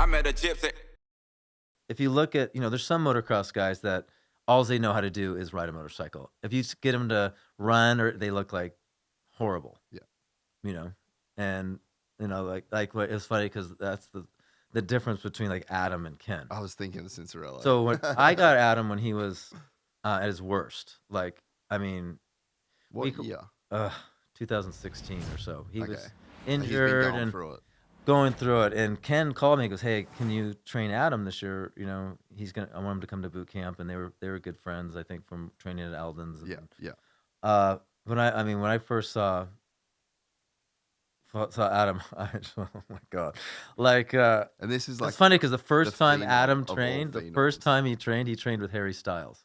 I met a gypsy. If you look at, there's some motocross guys that all they know how to do is ride a motorcycle. If you get them to run, or they look like horrible, Yeah. you know, and it's funny because that's the difference between like Adam and Ken. I was thinking of Cianciarulo. So when I got Adam when he was at his worst, like I mean, what year? 2016 or so. He was So injured he's been and through it. going through it. And Ken called me and goes, "Hey, can you train Adam this year? You know, I want him to come to boot camp." And they were good friends, I think, from training at Alden's. And, Yeah. when I first saw Adam, oh my god, like, and this is like it's funny because the first time phenom Adam of trained, all the first phenoms. time he trained with Harry Styles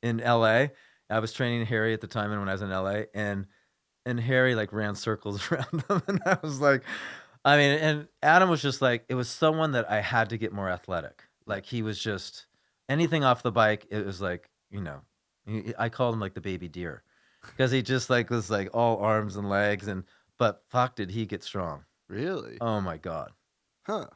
in L.A. I was training Harry at the time, and when I was in L.A. and Harry like ran circles around him, and I was like, I mean, and Adam was just like, it was someone that I had to get more athletic. Like he was just anything off the bike. It was like, I called him like the baby deer because he just like was like all arms and legs, but fuck, did he get strong? Really? Oh my god. Huh.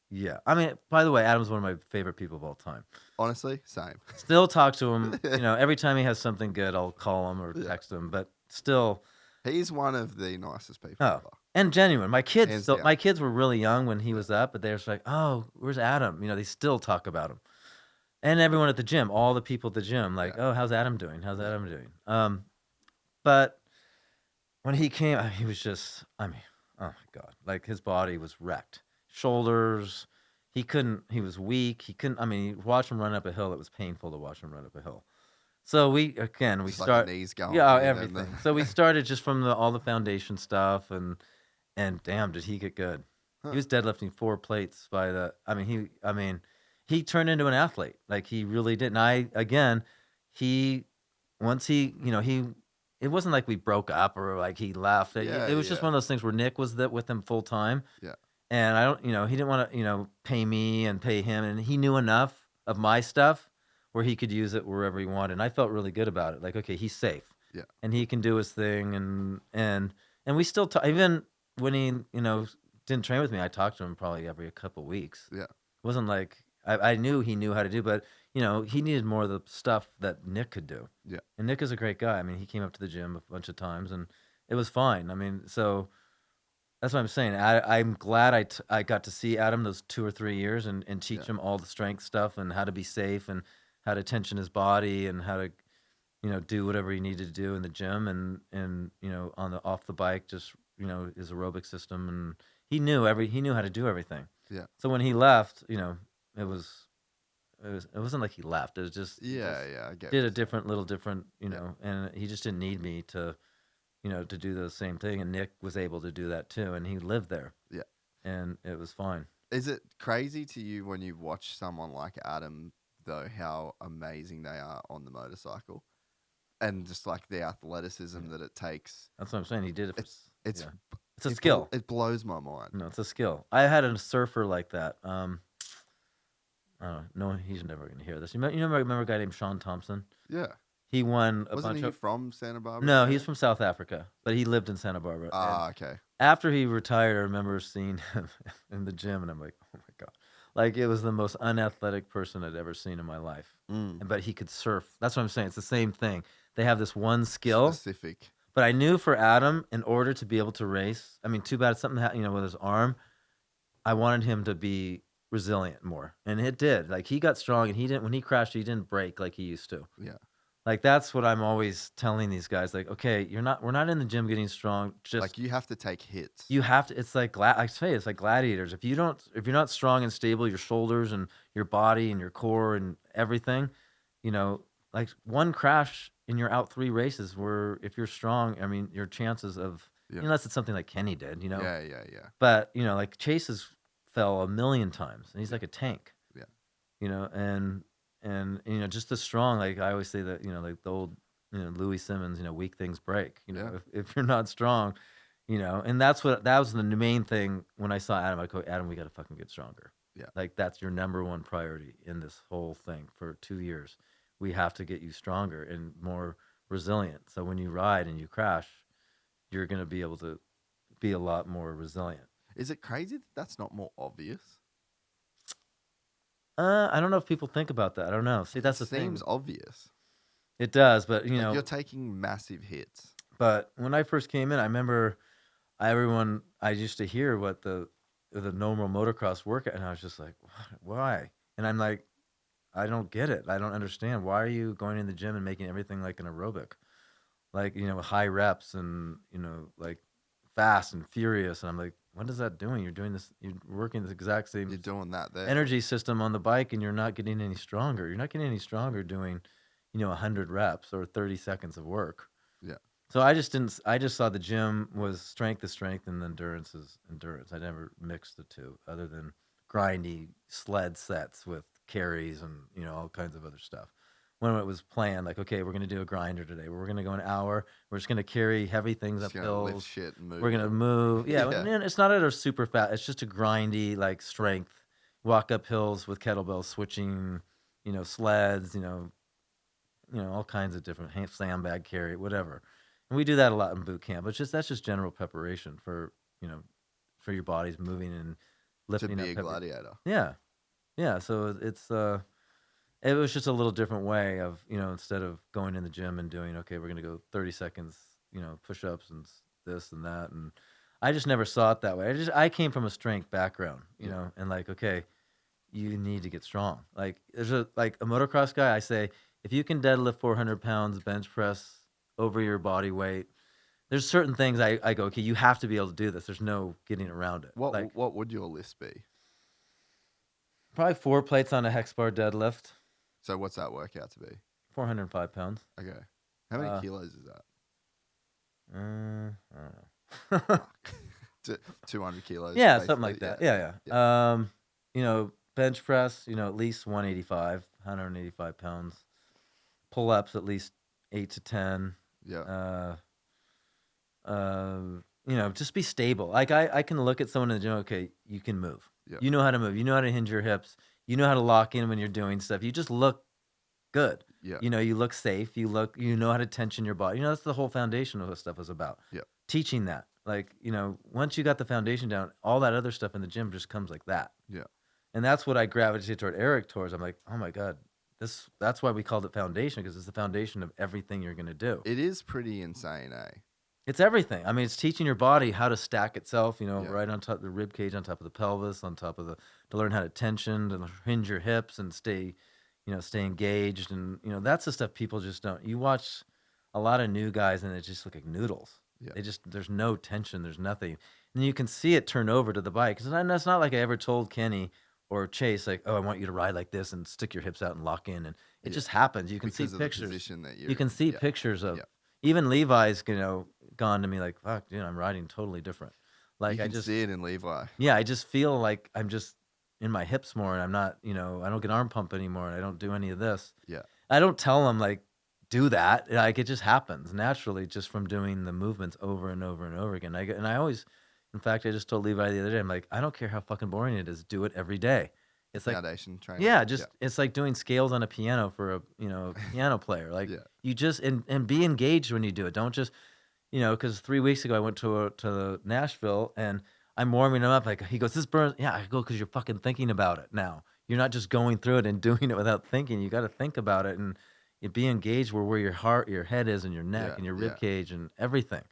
Yeah. I mean, by the way, Adam's one of my favorite people of all time. Honestly, same. Still talk to him. Every time he has something good, I'll call him or text him. But still, he's one of the nicest people ever. And genuine. My kids Hands still, down. my kids were really young when he was up, but they're just like, "Oh, where's Adam?" They still talk about him. And everyone at the gym, all the people at the gym, like, "Oh, how's Adam doing? How's Adam doing?" But when he came, he was just, I mean, oh my god, like his body was wrecked. Shoulders, he was weak. He couldn't, I mean, watch him run up a hill. It was painful to watch him run up a hill. So we Just start, like the knees going, everything. So we started just from all the foundation stuff, and damn, did he get good? Huh. He was deadlifting 4 plates he turned into an athlete. Like he really did. And it wasn't like we broke up or like he left. It was just one of those things where Nick was with him full time. Yeah. And I don't, he didn't want to, pay me and pay him. And he knew enough of my stuff where he could use it wherever he wanted. And I felt really good about it. Like, okay, he's safe. Yeah. And he can do his thing. And we still talk, even when he, didn't train with me, I talked to him probably every couple weeks. Yeah. It wasn't like, I knew he knew how to do, but, he needed more of the stuff that Nick could do. Yeah. And Nick is a great guy. I mean, he came up to the gym a bunch of times and it was fine. I mean, so that's what I'm saying. I'm glad I got to see Adam those 2 or 3 years and teach him all the strength stuff and how to be safe and how to tension his body and how to, do whatever he needed to do in the gym and on the off the bike, just, his aerobic system. And he knew how to do everything. Yeah. So when he left, it wasn't like he left. It was just, I get did a different, and he just didn't need me to do the same thing. And Nick was able to do that too. And he lived there. Yeah. And it was fine. Is it crazy to you when you watch someone like Adam, though, how amazing they are on the motorcycle? And just like the athleticism that it takes. That's what I'm saying. He did it. It's a skill. It blows my mind. No, it's a skill. I had a surfer like that. No, he's never going to hear this. Remember a guy named Sean Thompson? Yeah. He won a Wasn't bunch he of... from Santa Barbara? No, he's from South Africa, but he lived in Santa Barbara. Okay. After he retired, I remember seeing him in the gym, and I'm like, oh my god. Like, it was the most unathletic person I'd ever seen in my life. But he could surf. That's what I'm saying. It's the same thing. They have this one skill. Specific. But I knew for Adam, in order to be able to race, I mean, too bad something happened, with his arm. I wanted him to be resilient more, and it did. Like, he got strong, and when he crashed, he didn't break like he used to. Yeah. Like, that's what I'm always telling these guys. Like, okay, we're not in the gym getting strong. Just like, you have to take hits. You have to. It's like I say, it's like gladiators. If you're not strong and stable, your shoulders and your body and your core and everything, like one crash and you're out 3 races. Where if you're strong, I mean, your chances of unless it's something like Kenny did, Yeah. But like Chase has fell a million times, and he's like a tank. Yeah. And just as strong. Like I always say that, like the old, Louis Simmons, weak things break. If you're not strong, and that was the main thing when I saw Adam. I go, Adam, we got to fucking get stronger. Yeah. Like that's your number one priority in this whole thing for 2 years. We have to get you stronger and more resilient. So when you ride and you crash, you're going to be able to be a lot more resilient. Is it crazy that that's not more obvious? I don't know if people think about that. I don't know. See, It that's the thing. seems obvious. It does, but you Like know, you're taking massive hits. but when I first came in, I remember I used to hear what the normal motocross workout, and I was just like, Why? And I'm like, I don't get it. I don't understand. Why are you going in the gym and making everything like an aerobic? Like, high reps and, like fast and furious. And I'm like, what is that doing? You're doing this, you're working the exact same You're doing that there. energy system on the bike and you're not getting any stronger. You're not getting any stronger doing, 100 reps or 30 seconds of work. Yeah. So I just saw the gym was strength is strength and endurance is endurance. I never mixed the two other than grindy sled sets with carries and, all kinds of other stuff. When it was planned, like, okay, we're going to do a grinder today. We're going to go an hour. We're just going to carry heavy things up Just gonna lift hills. shit and move. We're going to move. Yeah. Yeah. And it's not at a super fast. It's just a grindy, like strength, walk up hills with kettlebells, switching, sleds, all kinds of different sandbag carry, whatever. And we do that a lot in boot camp. It's just that's just general preparation for for your body's moving and To lifting be a up heavy. gladiator. Yeah, yeah. So it was just a little different way of instead of going in the gym and doing okay, we're gonna go 30 seconds, push ups and this and that, and I just never saw it that way. I came from a strength background, and like okay, you need to get strong. Like there's a motocross guy. I say if you can deadlift 400 pounds, bench press over your body weight, there's certain things I go, okay, you have to be able to do this. There's no getting around it. Like What would your list be? probably 4 plates on a hex bar deadlift, So what's that work out to be? 405 pounds. Okay. How many Uh, kilos is that? I don't know. 200 kilos. Yeah, something like basically? that. Yeah. Bench press, at least 185 pounds. Pull ups at least 8 to 10. Yeah. Just be stable. Like I can look at someone in the gym. Okay, you can move. Yeah. You know how to move. You know how to hinge your hips. You know how to lock in when you're doing stuff. You just look good. Yeah. You look safe. You know how to tension your body. That's the whole foundation of what stuff is about. Yeah. Teaching that. Like, once you got the foundation down, all that other stuff in the gym just comes like that. Yeah. And that's what I gravitate toward Eric towards. I'm like, oh my God, that's why we called it foundation, because it's the foundation of everything you're going to do. It is pretty insane, eh? It's everything. I mean, it's teaching your body how to stack itself, Yeah. right on top of the rib cage, on top of the pelvis, on top of to learn how to tension, to hinge your hips and stay engaged. And, that's the stuff people just don't. You watch a lot of new guys and they just look like noodles. Yeah. There's no tension, there's nothing. And you can see it turn over to the bike. Because that's not like I ever told Kenny or Chase, like, oh, I want you to ride like this and stick your hips out and lock in. And it just happens. You can Because see of the pictures. position that you're You can in. see Yeah. pictures of Yeah. even Levi's, gone to me like, fuck, dude, I'm riding totally different. Like You can see it in Levi. yeah, I just feel like I'm just in my hips more, and I'm not, I don't get arm pump anymore, and I don't do any of this. Yeah. I don't tell them like do that. Like it just happens naturally, just from doing the movements over and over and over again. I always, in fact, I just told Levi the other day, I'm like, I don't care how fucking boring it is, do it every day. It's like Foundation training. yeah, it's like doing scales on a piano for a piano player. Like Yeah. you just and be engaged when you do it. Don't just because 3 weeks ago I went to Nashville and I'm warming him up. Like he goes, this burns. Yeah, I go because you're fucking thinking about it now. You're not just going through it and doing it without thinking. You got to think about it and you be engaged where your heart, your head is, and your neck Yeah, and your yeah. rib cage and everything.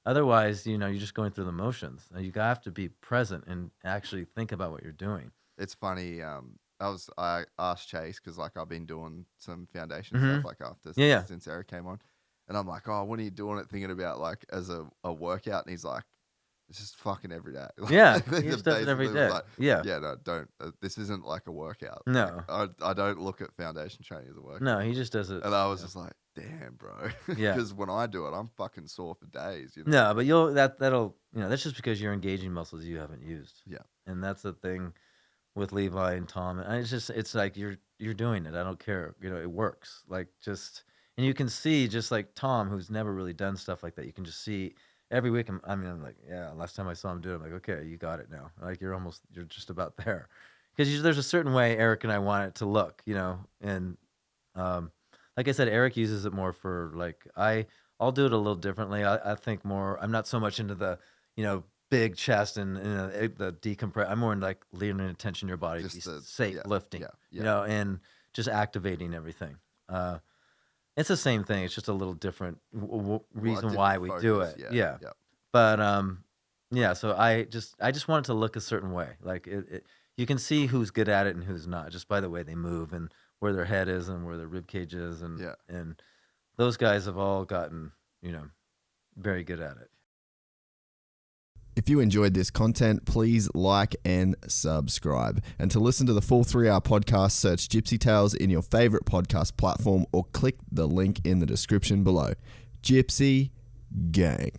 Otherwise, you're just going through the motions. You have to be present and actually think about what you're doing. It's funny. I asked Chase because like I've been doing some foundation Mhm. stuff like after Yeah. since Eric came on, and I'm like, oh, when are you doing it? Thinking about like as a workout, and he's like, it's just fucking every day. Like, Yeah, they he just does it every basically was day. like, Yeah. yeah, no, don't. This isn't like a workout. No. Like, I don't look at foundation training as a workout. No, he just does it. And I was just like, damn, bro. Yeah. Because when I do it, I'm fucking sore for days. No, but that'll that's just because you're engaging muscles you haven't used. Yeah. And that's the thing with Levi and Tom. And it's like you're doing it. I don't care. It works. Like and you can see just like Tom, who's never really done stuff like that. You can just see every week. I'm like, yeah. Last time I saw him do it, I'm like, okay, you got it now. Like you're just about there. Because there's a certain way Eric and I want it to look, and like I said, Eric uses it more for like I'll do it a little differently. I think more. I'm not so much into the big chest and the decompress. I'm more in like leading attention to your body, Just be safe, yeah, lifting, yeah, you yeah. know, and just activating everything. It's the same thing. It's just a little different reason different why we do focus, it. yeah, Yeah. yeah. But yeah. So I just want it to look a certain way. Like you can see who's good at it and who's not just by the way they move and where their head is and where their rib cage is, and Yeah. and those guys have all gotten, you know, very good at it. If you enjoyed this content, please like and subscribe. And to listen to the full 3-hour podcast, search Gypsy Tales in your favorite podcast platform or click the link in the description below. Gypsy Gang.